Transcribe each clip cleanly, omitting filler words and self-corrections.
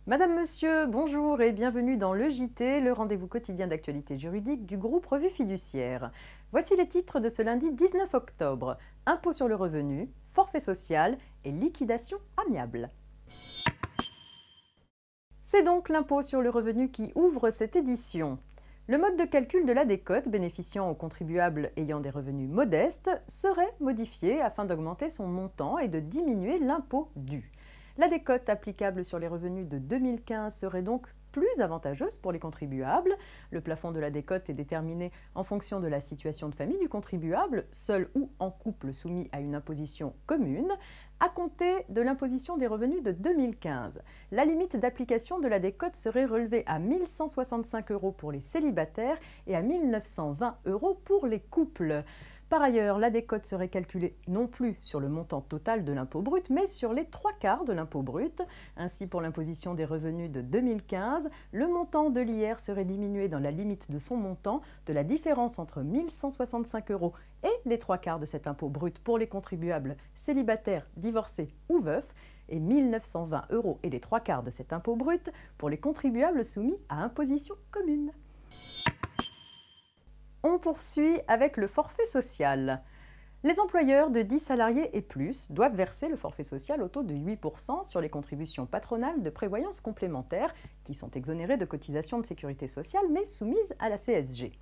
Madame, Monsieur, bonjour et bienvenue dans le JT, le rendez-vous quotidien d'actualité juridique du groupe Revue Fiduciaire. Voici les titres de ce lundi 19 octobre. Impôt sur le revenu, forfait social et liquidation amiable. C'est donc l'impôt sur le revenu qui ouvre cette édition. Le mode de calcul de la décote bénéficiant aux contribuables ayant des revenus modestes serait modifié afin d'augmenter son montant et de diminuer l'impôt dû. La décote applicable sur les revenus de 2015 serait donc plus avantageuse pour les contribuables. Le plafond de la décote est déterminé en fonction de la situation de famille du contribuable, seul ou en couple soumis à une imposition commune, à compter de l'imposition des revenus de 2015. La limite d'application de la décote serait relevée à 1 165 € pour les célibataires et à 1 920 € pour les couples. Par ailleurs, la décote serait calculée non plus sur le montant total de l'impôt brut, mais sur les 3/4 de l'impôt brut. Ainsi, pour l'imposition des revenus de 2015, le montant de l'IR serait diminué dans la limite de son montant de la différence entre 1 165 € et les 3/4 de cet impôt brut pour les contribuables célibataires, divorcés ou veufs, et 1 920 € et les 3/4 de cet impôt brut pour les contribuables soumis à imposition commune. On poursuit avec le forfait social. Les employeurs de 10 salariés et plus doivent verser le forfait social au taux de 8% sur les contributions patronales de prévoyance complémentaire qui sont exonérées de cotisations de sécurité sociale mais soumises à la CSG.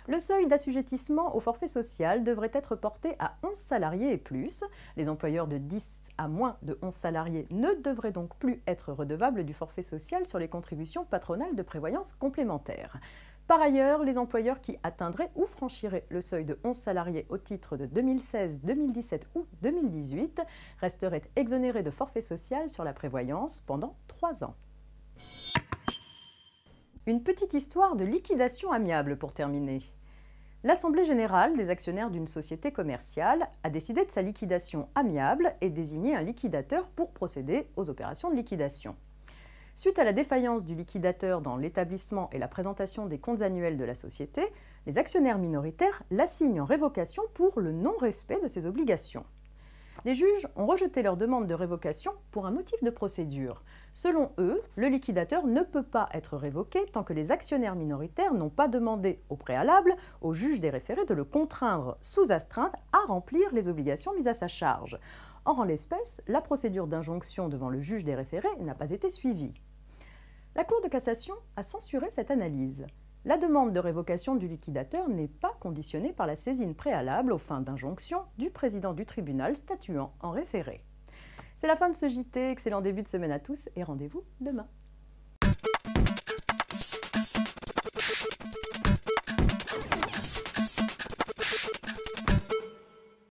Le seuil d'assujettissement au forfait social devrait être porté à 11 salariés et plus. Les employeurs de 10 à moins de 11 salariés ne devraient donc plus être redevables du forfait social sur les contributions patronales de prévoyance complémentaire. Par ailleurs, les employeurs qui atteindraient ou franchiraient le seuil de 11 salariés au titre de 2016, 2017 ou 2018 resteraient exonérés de forfait social sur la prévoyance pendant 3 ans. Une petite histoire de liquidation amiable pour terminer. L'Assemblée générale des actionnaires d'une société commerciale a décidé de sa liquidation amiable et désigné un liquidateur pour procéder aux opérations de liquidation. Suite à la défaillance du liquidateur dans l'établissement et la présentation des comptes annuels de la société, les actionnaires minoritaires l'assignent en révocation pour le non-respect de ses obligations. Les juges ont rejeté leur demande de révocation pour un motif de procédure. Selon eux, le liquidateur ne peut pas être révoqué tant que les actionnaires minoritaires n'ont pas demandé au préalable au juge des référés de le contraindre sous astreinte à remplir les obligations mises à sa charge. Or, en l'espèce, la procédure d'injonction devant le juge des référés n'a pas été suivie. La Cour de cassation a censuré cette analyse. La demande de révocation du liquidateur n'est pas conditionnée par la saisine préalable aux fins d'injonction du président du tribunal statuant en référé. C'est la fin de ce JT, excellent début de semaine à tous et rendez-vous demain.